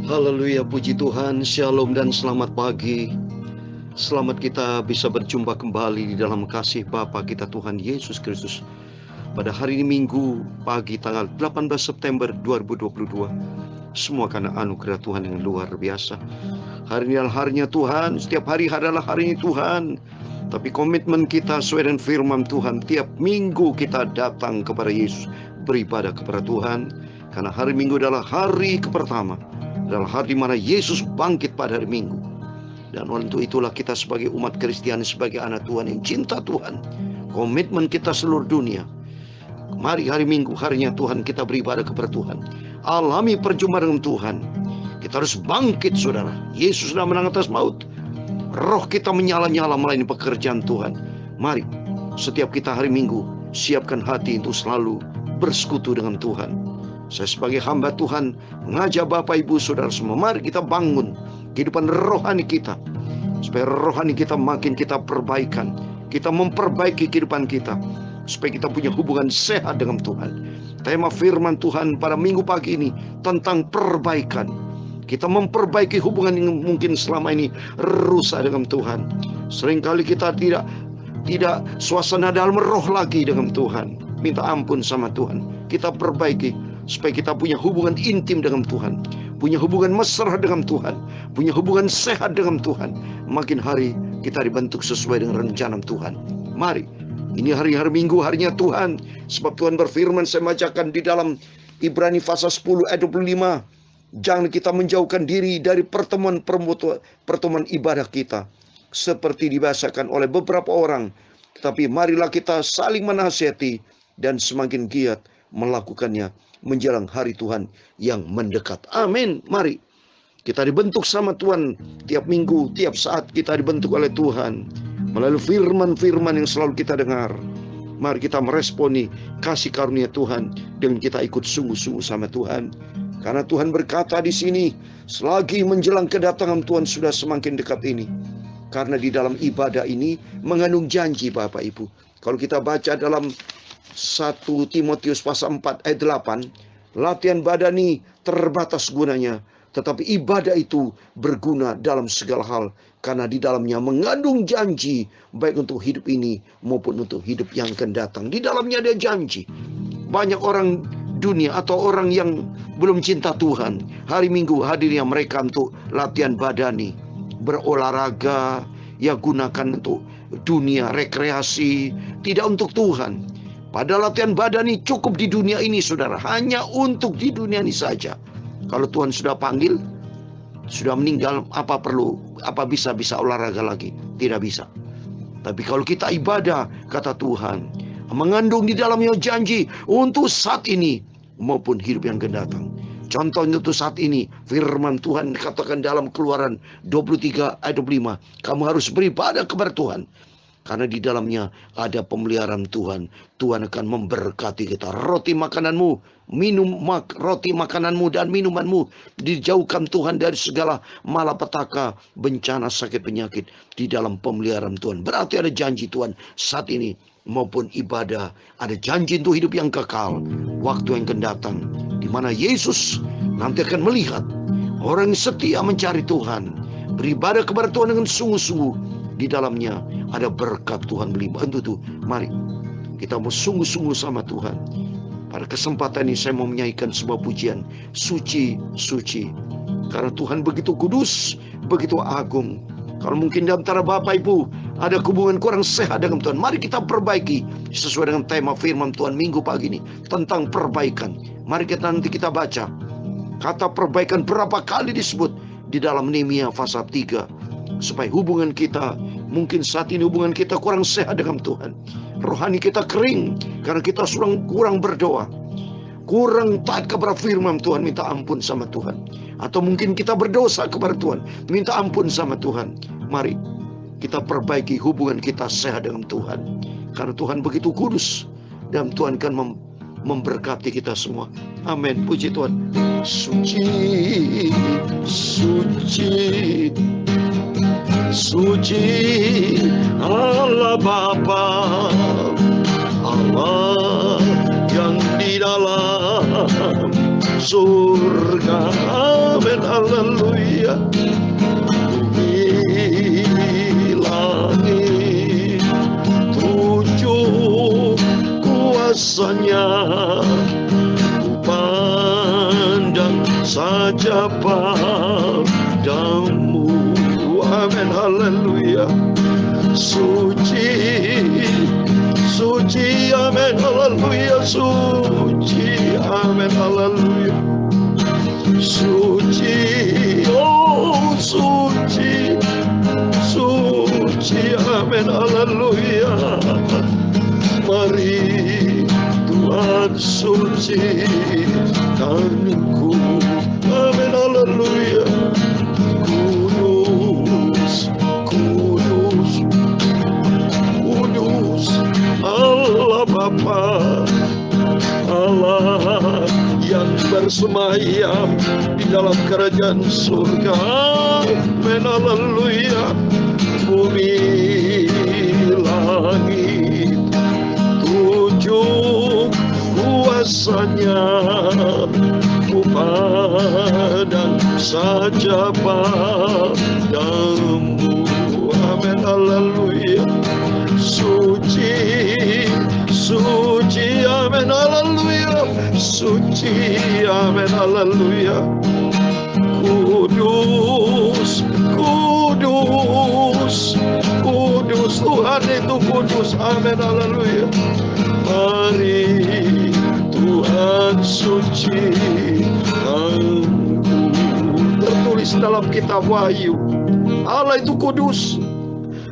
Haleluya, puji Tuhan, shalom dan selamat pagi. Selamat kita bisa berjumpa kembali di dalam kasih Bapa kita Tuhan Yesus Kristus. Pada hari ini Minggu pagi tanggal 18 September 2022. Semua karena anugerah Tuhan yang luar biasa. Hari ini adalah harinya Tuhan, setiap hari adalah hari ini Tuhan. Tapi komitmen kita sesuai dengan firman Tuhan, tiap minggu kita datang kepada Yesus, beribadah kepada Tuhan. Karena hari Minggu adalah hari pertama, adalah hari di mana Yesus bangkit pada hari Minggu. Dan untuk itulah kita sebagai umat Kristiani, sebagai anak Tuhan yang cinta Tuhan, komitmen kita seluruh dunia, mari hari Minggu, harinya Tuhan, kita beribadah kepada Tuhan. Alami perjumpaan dengan Tuhan. Kita harus bangkit, saudara. Yesus sudah menang atas maut. Roh kita menyala-nyala melayani pekerjaan Tuhan. Mari, setiap kita hari Minggu, siapkan hati untuk selalu bersekutu dengan Tuhan. Saya sebagai hamba Tuhan mengajak Bapak Ibu Saudara semua, mari kita bangun kehidupan rohani kita, supaya rohani kita makin kita perbaikan. Kita memperbaiki kehidupan kita, supaya kita punya hubungan sehat dengan Tuhan. Tema firman Tuhan pada minggu pagi ini tentang perbaikan. Kita memperbaiki hubungan yang mungkin selama ini rusak dengan Tuhan. Seringkali kita tidak suasana dalam roh lagi dengan Tuhan. Minta ampun sama Tuhan. Kita perbaiki supaya kita punya hubungan intim dengan Tuhan, punya hubungan mesra dengan Tuhan, punya hubungan sehat dengan Tuhan. Makin hari kita dibentuk sesuai dengan rencana Tuhan. Mari, ini hari-hari Minggu, harinya Tuhan. Sebab Tuhan berfirman, saya bacakan di dalam Ibrani pasal 10 ayat 25. Jangan kita menjauhkan diri dari pertemuan ibadah kita, seperti dibiasakan oleh beberapa orang. Tetapi marilah kita saling menasihati dan semakin giat melakukannya menjelang hari Tuhan yang mendekat. Amin. Mari kita dibentuk sama Tuhan tiap minggu, tiap saat kita dibentuk oleh Tuhan melalui firman-firman yang selalu kita dengar. Mari kita meresponi kasih karunia Tuhan dengan kita ikut sungguh-sungguh sama Tuhan. Karena Tuhan berkata di sini, selagi menjelang kedatangan Tuhan sudah semakin dekat ini. Karena di dalam ibadah ini mengandung janji, Bapak Ibu. Kalau kita baca dalam 1 Timotius pasal 4 ayat 8, latihan badani terbatas gunanya, tetapi ibadah itu berguna dalam segala hal, karena di dalamnya mengandung janji, baik untuk hidup ini maupun untuk hidup yang akan datang. Di dalamnya ada janji. Banyak orang dunia atau orang yang belum cinta Tuhan, hari Minggu hadirnya mereka untuk latihan badani, berolahraga, ya gunakan untuk dunia, rekreasi, tidak untuk Tuhan. Pada latihan badani cukup di dunia ini, saudara. Hanya untuk di dunia ini saja. Kalau Tuhan sudah panggil, sudah meninggal, apa bisa olahraga lagi? Tidak bisa. Tapi kalau kita ibadah, kata Tuhan, mengandung di dalamnya janji untuk saat ini maupun hidup yang akan datang. Contohnya untuk saat ini, firman Tuhan dikatakan dalam Keluaran 23 ayat 25, kamu harus beribadah kepada Tuhan. Karena di dalamnya ada pemeliharaan Tuhan. Tuhan akan memberkati kita. Roti makananmu dan minumanmu dijauhkan Tuhan dari segala malapetaka, bencana, sakit, penyakit. Di dalam pemeliharaan Tuhan. Berarti ada janji Tuhan saat ini maupun ibadah. Ada janji untuk hidup yang kekal. Waktu yang akan datang, di mana Yesus nanti akan melihat orang yang setia mencari Tuhan, beribadah kepada Tuhan dengan sungguh-sungguh. Di dalamnya ada berkat Tuhan melimpah. Itu mari kita mau sungguh-sungguh sama Tuhan. Pada kesempatan ini saya mau menyanyikan sebuah pujian, suci, suci. Karena Tuhan begitu kudus, begitu agung. Kalau mungkin di antara Bapak Ibu ada hubungan kurang sehat dengan Tuhan, mari kita perbaiki sesuai dengan tema firman Tuhan minggu pagi ini tentang perbaikan. Mari nanti kita baca kata perbaikan berapa kali disebut di dalam Nehemia pasal 3, supaya hubungan kita, mungkin saat ini hubungan kita kurang sehat dengan Tuhan. Rohani kita kering karena kita kurang berdoa, kurang taat kepada firman Tuhan, minta ampun sama Tuhan. Atau mungkin kita berdosa kepada Tuhan, minta ampun sama Tuhan. Mari kita perbaiki hubungan kita sehat dengan Tuhan. Karena Tuhan begitu kudus dan Tuhan akan memberkati kita semua. Amin. Puji Tuhan. Suci, suci, suci Allah Bapa, Allah yang di dalam surga, amin, haleluya. Bumi langit, tujuh kuasanya, ku pandang saja padamu, amin, haleluya. Suci, suci, amin, haleluya. Suci, amin, haleluya. Suci, oh suci, suci, amin, haleluya. Mari Tuhan sucikanku, amin, haleluya. Kudus, kudus, kudus, Allah Bapa, Allah yang bersemayam di dalam kerajaan surga, amin, haleluya. Bumi langit, tujuh kuasanya, ku pandang saja padamu, amin, haleluya. Suci, suci, amin, haleluya. Suci, amin, haleluya. Kudus, kudus, kudus, Tuhan itu kudus, amin, haleluya. Mari Tuhan sucikanku. Tertulis dalam kitab Wahyu, Allah itu kudus.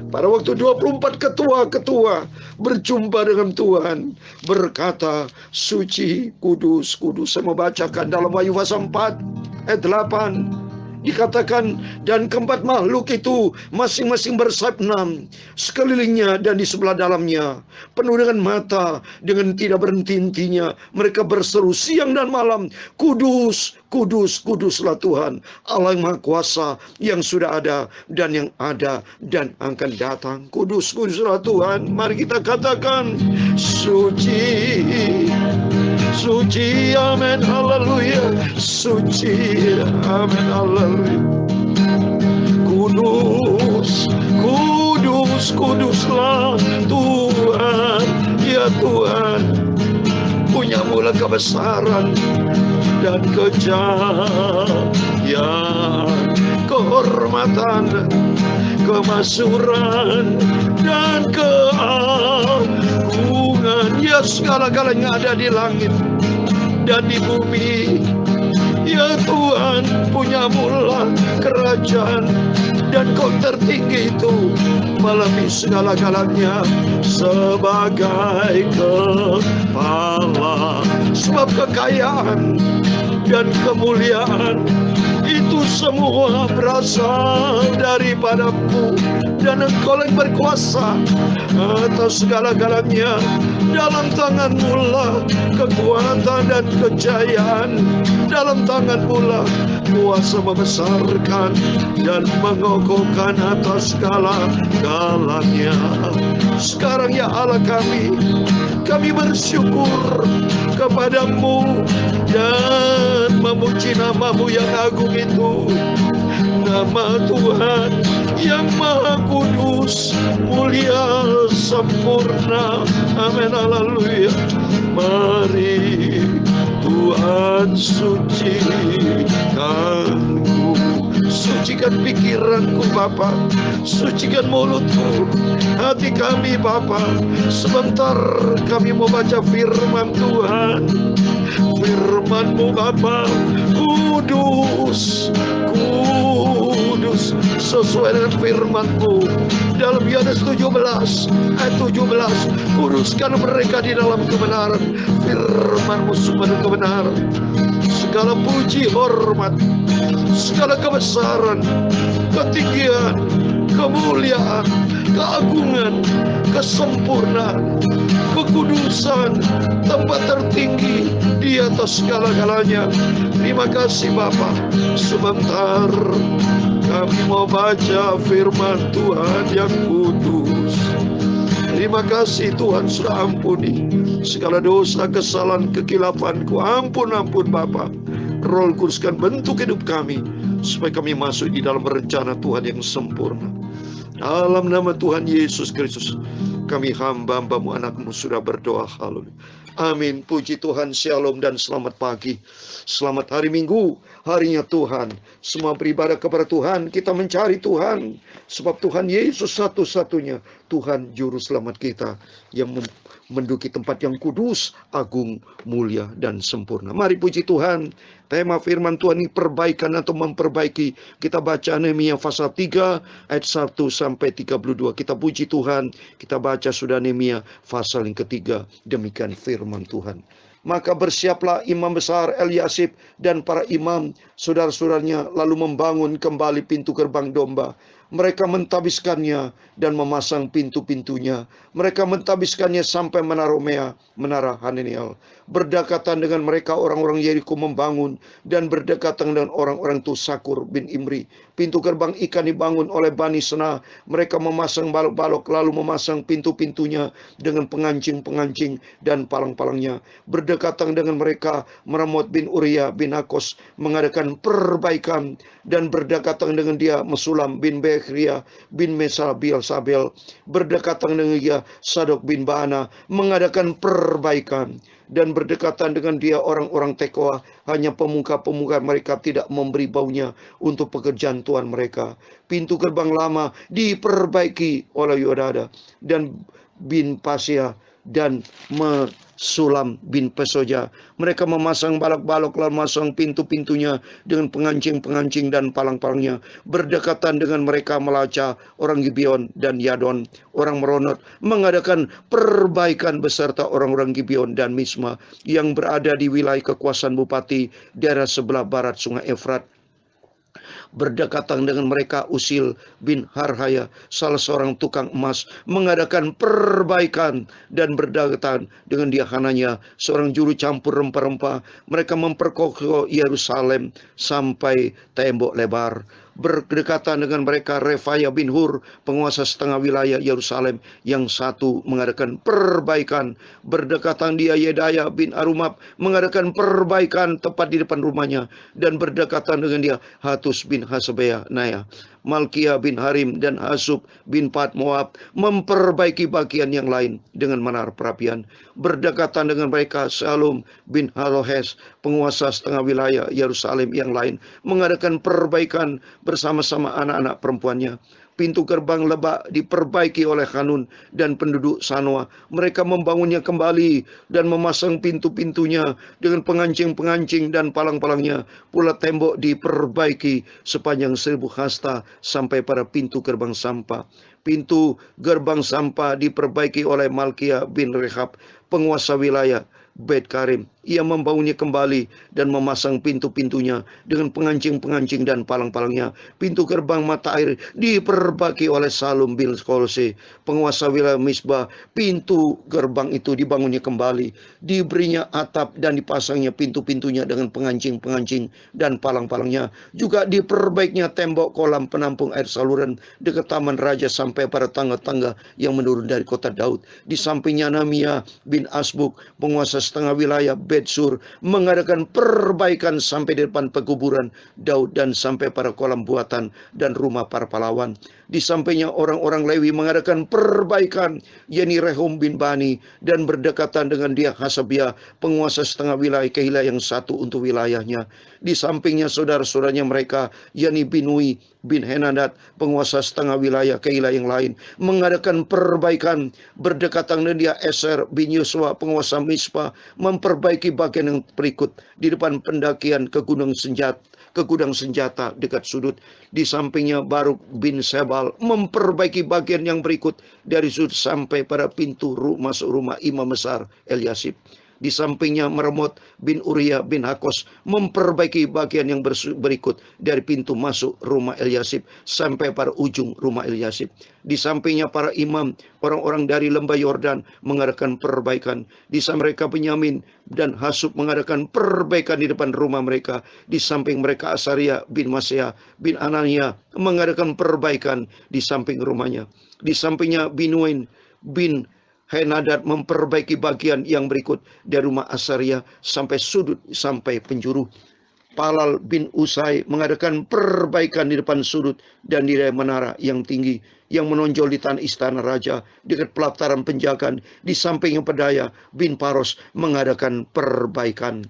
Pada waktu 24 ketua-ketua berjumpa dengan Tuhan, berkata, suci, kudus, kudus. Saya membacakan dalam Wahyu pasal 4 ayat 8. Dikatakan, dan keempat makhluk itu masing-masing bersayap 6 sekelilingnya dan di sebelah dalamnya, penuh dengan mata, dengan tidak berhenti-hentinya. Mereka berseru siang dan malam, kudus, kudus, kuduslah Tuhan Allah yang Maha Kuasa, yang sudah ada dan yang ada dan akan datang. Kudus, kuduslah Tuhan. Mari kita katakan, suci, suci, amin, haleluya. Suci, amin, haleluya. Kudus, kudus, kuduslah Tuhan, ya Tuhan. Punya mula kebesaran dan kejayaan, kehormatan, kemasyhuran dan keagungan. Ya, segala-galanya ada di langit dan di bumi. Ya Tuhan, punya mula kerajaan, dan Kau tertinggi itu melebihi segala-galanya sebagai kepala. Sebab kekayaan dan kemuliaan itu semua berasal daripada-Mu, dan Engkau yang berkuasa atas segala-galanya. Dalam tangan-Mu lah kekuatan dan kejayaan, dalam tangan-Mu lah kuasa membesarkan dan mengokohkan atas segala-galanya. Sekarang ya Allah kami bersyukur kepada-Mu dan memuji nama-Mu yang agung itu, nama Tuhan yang Maha Kudus, mulia, sempurna, amin, haleluya. Mari Tuhan sucikanku, sucikan pikiranku Bapa, sucikan mulutku, hati kami Bapa. Sebentar kami mau baca firman Tuhan, firman-Mu Bapa. Kudus, kudus, sesuai dengan firman-Mu dalam Yohanes 17 ayat 17. Kuduskan mereka di dalam kebenaran, firman-Mu sumber kebenaran. Segala puji, hormat, segala kebesaran, ketinggian, kemuliaan, keagungan, kesempurnaan, kekudusan, tempat tertinggi di atas segala-galanya. Terima kasih Bapa. Sebentar kami mau baca firman Tuhan yang kudus. Terima kasih Tuhan sudah ampuni segala dosa, kesalahan, kekilafanku. Ampun Bapa. Roh Kuduskan bentuk hidup kami supaya kami masuk di dalam rencana Tuhan yang sempurna. Dalam nama Tuhan Yesus Kristus, kami hamba-hambamu, anakmu sudah berdoa. Haleluya. Amin. Puji Tuhan. Shalom dan selamat pagi. Selamat hari Minggu, harinya Tuhan. Semua beribadah kepada Tuhan. Kita mencari Tuhan, sebab Tuhan Yesus satu-satunya Tuhan Juru Selamat kita, yang menduduki tempat yang kudus, agung, mulia, dan sempurna. Mari puji Tuhan. Tema firman Tuhan ini perbaikan atau memperbaiki. Kita baca Nehemia pasal 3 ayat 1 sampai 32. Kita puji Tuhan. Kita baca sudah Nehemia pasal yang ketiga. Demikian firman Tuhan. Maka bersiaplah imam besar Eliasib dan para imam saudara-saudaranya, lalu membangun kembali pintu gerbang domba. Mereka mentabiskannya dan memasang pintu-pintunya. Mereka mentabiskannya sampai menara Hananiel. Berdekatan dengan mereka orang-orang Yeriko membangun, dan berdekatan dengan orang-orang Tusakur bin Imri. Pintu gerbang ikan dibangun oleh Bani Sena. Mereka memasang balok-balok, lalu memasang pintu-pintunya dengan pengancing-pengancing dan palang-palangnya. Berdekatan dengan mereka Meramot bin Uriah bin Hakos mengadakan perbaikan, dan berdekatan dengan dia Mesulam bin Bekhria bin Mesabil Sabel. Berdekatan dengan dia Sadok bin Baana mengadakan perbaikan, dan berdekatan dengan dia orang-orang Tekoa. Hanya pemuka-pemuka mereka tidak memberi baunya untuk pekerjaan Tuhan mereka. Pintu gerbang lama diperbaiki oleh Yodada dan bin Pasia dan Mesulam bin Pesoja. Mereka memasang balok-balok, lalu memasang pintu-pintunya dengan pengancing-pengancing dan palang-palangnya. Berdekatan dengan mereka Melaca, orang Gibeon, dan Yadon, orang Meronot, mengadakan perbaikan beserta orang-orang Gibeon dan Misma yang berada di wilayah kekuasaan bupati daerah sebelah barat Sungai Efrat. Berdekatan dengan mereka Usil bin Harhaya, salah seorang tukang emas, mengadakan perbaikan, dan berdekatan dengan dia Hananya, seorang juru campur rempah-rempah. Mereka memperkokoh Yerusalem sampai tembok lebar. Berdekatan dengan mereka Refaya bin Hur, penguasa setengah wilayah Yerusalem, yang satu mengadakan perbaikan. Berdekatan dia Yedaya bin Arumab, mengadakan perbaikan tepat di depan rumahnya. Dan berdekatan dengan dia Hatus bin Hasabea Naya, Malkia bin Harim, dan Hasub bin Pat Moab, memperbaiki bagian yang lain dengan menara perapian. Berdekatan dengan mereka Salum bin Halohes, penguasa setengah wilayah Yerusalem yang lain, mengadakan perbaikan bersama-sama anak-anak perempuannya. Pintu gerbang Lebak diperbaiki oleh Hanun dan penduduk Sanoa. Mereka membangunnya kembali dan memasang pintu-pintunya dengan pengancing-pengancing dan palang-palangnya. Pula tembok diperbaiki sepanjang 1000 hasta sampai pada pintu gerbang sampah. Pintu gerbang sampah diperbaiki oleh Malkia bin Rehab, penguasa wilayah Bet Karim. Ia membangunnya kembali dan memasang pintu-pintunya dengan pengancing-pengancing dan palang-palangnya. Pintu gerbang mata air diperbaiki oleh Salum bin Kolose, penguasa wilayah Misbah. Pintu gerbang itu dibangunnya kembali, diberinya atap dan dipasangnya pintu-pintunya dengan pengancing-pengancing dan palang-palangnya. Juga diperbaikinya tembok kolam penampung air saluran dekat taman raja sampai pada tangga-tangga yang menurun dari kota Daud. Di sampingnya Namia bin Asbuk, penguasa setengah wilayah Betsur, mengadakan perbaikan sampai di depan pekuburan Daud dan sampai pada kolam buatan dan rumah para pahlawan. Di sampingnya orang-orang Lewi mengadakan perbaikan, yakni Rehum bin Bani, dan berdekatan dengan dia Hasabia, penguasa setengah wilayah Keilah yang satu untuk wilayahnya. Di sampingnya saudara-saudaranya mereka, yakni Binui bin Henadad, penguasa setengah wilayah Keilah yang lain, mengadakan perbaikan. Berdekatan dengan dia Eser bin Yosua, penguasa Mispa, memperbaiki bagian yang berikut di depan pendakian ke gudang senjata dekat sudut. Di sampingnya Baruk bin Sebal memperbaiki bagian yang berikut dari sudut sampai pada pintu masuk rumah imam besar Eliasib. Di sampingnya Meramot bin Uriah bin Hakos memperbaiki bagian yang berikut dari pintu masuk rumah Eliasib sampai pada ujung rumah Eliasib. Di sampingnya para imam, orang-orang dari lembah Yordan, mengadakan perbaikan. Di samping mereka Benyamin dan Hasub mengadakan perbaikan di depan rumah mereka. Di samping mereka Asaria bin Masea bin Anania mengadakan perbaikan di samping rumahnya. Di sampingnya Binuin bin Henadad memperbaiki bagian yang berikut dari rumah Asaria sampai sudut sampai penjuru. Palal bin Usai mengadakan perbaikan di depan sudut dan di menara yang tinggi yang menonjol di tanah istana raja dekat pelataran penjagaan. Di sampingnya Pedaya bin Paros mengadakan perbaikan.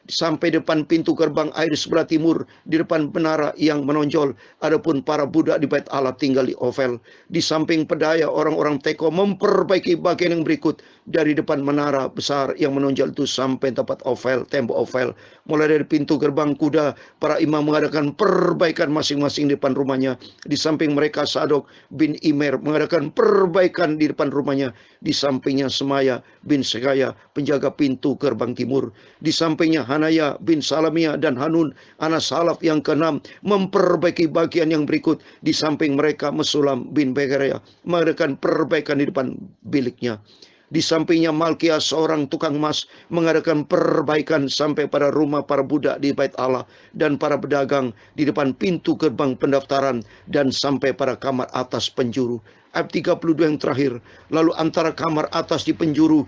Sampai depan pintu gerbang air sebelah timur di depan menara yang menonjol. Adapun para budak di bait Allah tinggal di Ofel. Di samping Pedaya orang-orang Teko memperbaiki bagian yang berikut dari depan menara besar yang menonjol itu sampai tempat Ofel, tembok Ofel. Mulai dari pintu gerbang kuda, para imam mengadakan perbaikan masing-masing di depan rumahnya. Di samping mereka Sadok bin Imer mengadakan perbaikan di depan rumahnya. Di sampingnya Semaya bin Sekaya penjaga pintu gerbang timur. Di sampingnya Hanaya bin Salamia dan Hanun anak Salaf yang keenam memperbaiki bagian yang berikut. Di samping mereka Mesulam bin Begeria mengadakan perbaikan di depan biliknya. Di sampingnya Malkia seorang tukang emas mengadakan perbaikan sampai pada rumah para budak di bait Allah dan para pedagang di depan pintu gerbang pendaftaran dan sampai pada kamar atas penjuru. Ayat 32 yang terakhir. Lalu antara kamar atas di penjuru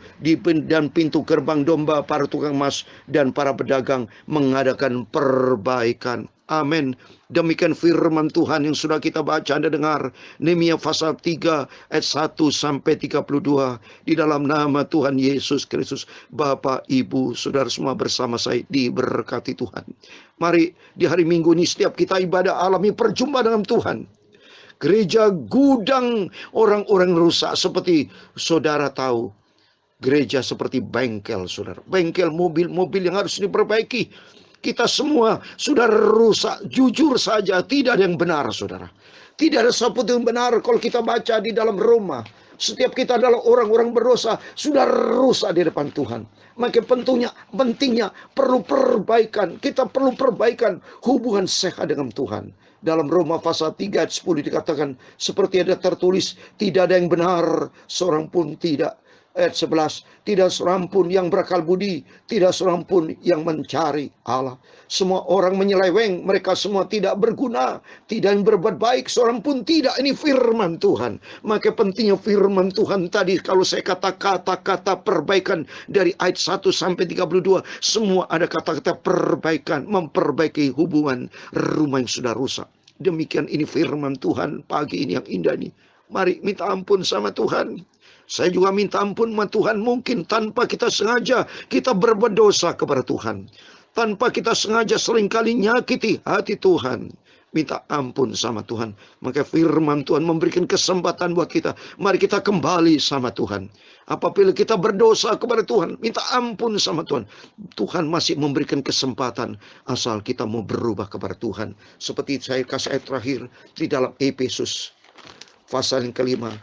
dan pintu gerbang domba para tukang emas dan para pedagang mengadakan perbaikan. Amin. Demikian firman Tuhan yang sudah kita baca dan dengar. Nehemia pasal 3 ayat 1 sampai 32. Di dalam nama Tuhan Yesus Kristus, Bapak, Ibu, saudara semua bersama saya diberkati Tuhan. Mari di hari Minggu ini setiap kita ibadah alami perjumpaan dengan Tuhan. Gereja gudang orang-orang rusak, seperti saudara tahu. Gereja seperti bengkel, saudara. Bengkel mobil-mobil yang harus diperbaiki. Kita semua sudah rusak. Jujur saja, tidak ada yang benar, saudara. Tidak ada satu yang benar kalau kita baca di dalam Roma. Setiap kita adalah orang-orang berdosa, sudah rusak di depan Tuhan. Maka pentingnya perlu perbaikan. Kita perlu perbaikan hubungan sehat dengan Tuhan. Dalam Roma pasal 3 ayat 10 dikatakan, seperti ada tertulis, tidak ada yang benar, seorang pun tidak. Ayat 11, tidak seorang pun yang berakal budi, tidak seorang pun yang mencari Allah. Semua orang menyeleweng, mereka semua tidak berguna, tidak yang berbuat baik, seorang pun tidak. Ini firman Tuhan. Maka pentingnya firman Tuhan tadi, kalau saya kata kata-kata perbaikan dari ayat 1 sampai 32, semua ada kata-kata perbaikan, memperbaiki hubungan rumah yang sudah rusak. Demikian ini firman Tuhan pagi ini yang indah ini. Mari minta ampun sama Tuhan. Saya juga minta ampun sama Tuhan. Mungkin tanpa kita sengaja kita berbuat dosa kepada Tuhan. Tanpa kita sengaja seringkali nyakiti hati Tuhan. Minta ampun sama Tuhan. Maka firman Tuhan memberikan kesempatan buat kita. Mari kita kembali sama Tuhan. Apabila kita berdosa kepada Tuhan, minta ampun sama Tuhan. Tuhan masih memberikan kesempatan asal kita mau berubah kepada Tuhan. Seperti saya kasih ayat terakhir di dalam Efesus pasal yang kelima.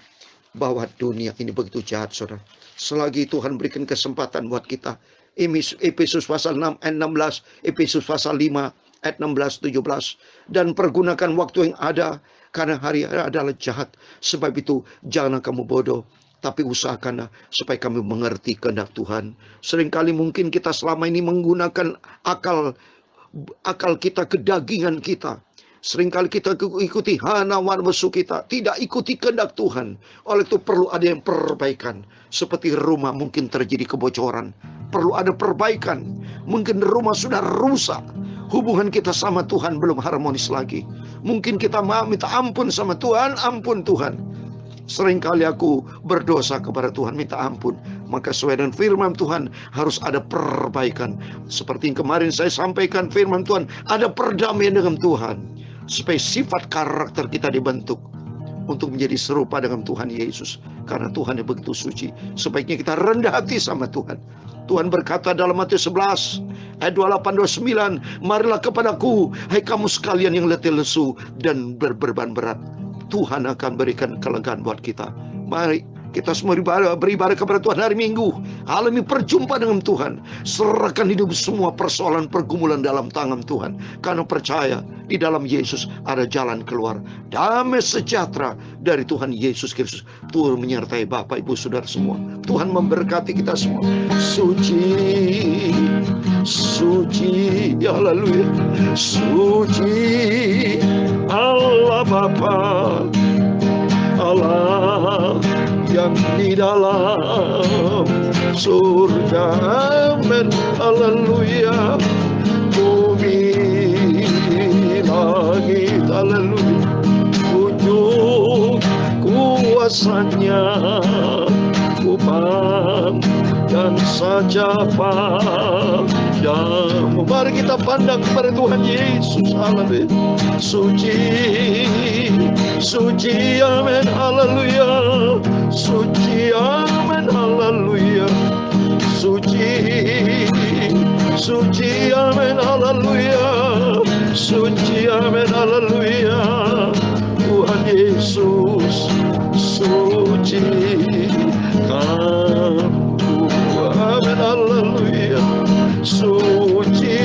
Bahwa dunia ini begitu jahat, saudara. Selagi Tuhan berikan kesempatan buat kita. Efesus pasal 6 ayat 16, Efesus pasal 5 ayat 16, 17. Dan pergunakan waktu yang ada, karena hari adalah jahat. Sebab itu jangan kamu bodoh, tapi usahakanlah supaya kami mengerti kehendak Tuhan. Seringkali mungkin kita selama ini menggunakan akal kita, kedagingan kita. Seringkali kita ikuti hawa nafsu kita, tidak ikuti kehendak Tuhan. Oleh itu perlu ada yang perbaikan. Seperti rumah mungkin terjadi kebocoran, perlu ada perbaikan. Mungkin rumah sudah rusak, hubungan kita sama Tuhan belum harmonis lagi. Mungkin kita minta ampun sama Tuhan, ampun Tuhan. Seringkali aku berdosa kepada Tuhan, minta ampun. Maka sesuai dengan firman Tuhan harus ada perbaikan. Seperti yang kemarin saya sampaikan, firman Tuhan ada perdamaian dengan Tuhan. Supaya sifat karakter kita dibentuk untuk menjadi serupa dengan Tuhan Yesus. Karena Tuhan yang begitu suci. Sebaiknya kita rendah hati sama Tuhan. Tuhan berkata dalam Matius 11 ayat 28-29, marilah kepadaku, hai kamu sekalian yang letih lesu dan berbeban berat. Tuhan akan berikan kelegaan buat kita. Mari kita semua beribadah kepada Tuhan hari Minggu. Alami perjumpaan dengan Tuhan. Serahkan hidup semua persoalan pergumulan dalam tangan Tuhan. Karena percaya di dalam Yesus ada jalan keluar. Damai sejahtera dari Tuhan Yesus Kristus turun menyertai Bapak, Ibu, Saudara semua. Tuhan memberkati kita semua. Suci, suci, ya haleluya. Suci Allah Bapa, Allah yang di dalam surga. Amin, haleluya. Bumi langit, haleluya, tunjuk kuasanya, upam dan saja padamu. Mari kita pandang kepada Tuhan Yesus, haleluya. Suci, suci, amin, haleluya. Suci, amin, haleluya. Suci, suci, amin, haleluya. Suci, amin, haleluya. Tuhan Yesus suci, kamu, amin, haleluya. Suci,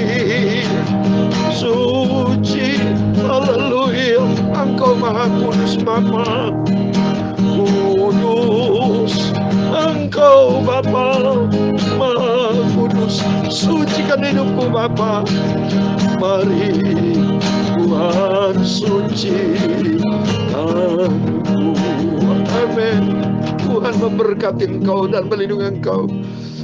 suci, haleluya. Engkau maha kudus Bapa, kudus Engkau Bapa, maha kudus. Sucikan hidupku Bapa. Mari Tuhan suci aku. Amin. Tuhan memberkati engkau dan melindungi engkau.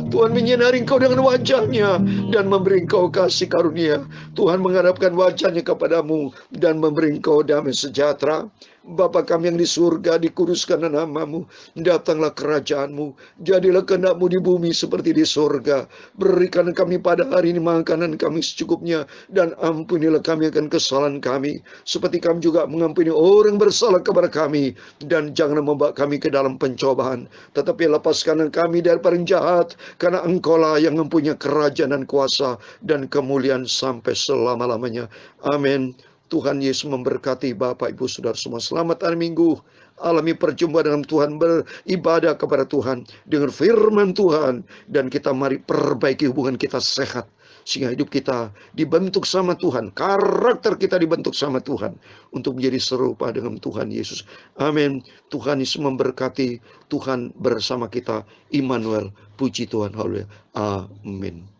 Tuhan menyinari engkau dengan wajahnya dan memberi engkau kasih karunia. Tuhan menghadapkan wajahnya kepadamu dan memberi engkau damai sejahtera. Bapa kami yang di surga, dikuduskanlah namamu, datanglah kerajaanmu, jadilah kehendakmu di bumi seperti di surga. Berikan kami pada hari ini makanan kami secukupnya, dan ampunilah kami akan kesalahan kami, seperti kami juga mengampuni orang bersalah kepada kami. Dan janganlah membawa kami ke dalam pencobaan, tetapi lepaskanlah kami dari yang jahat, karena engkaulah yang mempunyai kerajaan dan kuasa dan kemuliaan sampai selama-lamanya. Amin. Tuhan Yesus memberkati Bapak Ibu Saudara semua. Selamat hari Minggu. Alami perjumpaan dengan Tuhan, beribadah kepada Tuhan dengan firman Tuhan, dan kita mari perbaiki hubungan kita sehat, sehingga hidup kita dibentuk sama Tuhan, karakter kita dibentuk sama Tuhan untuk menjadi serupa dengan Tuhan Yesus. Amin. Tuhan Yesus memberkati. Tuhan bersama kita. Immanuel. Puji Tuhan. Haleluya. Amin.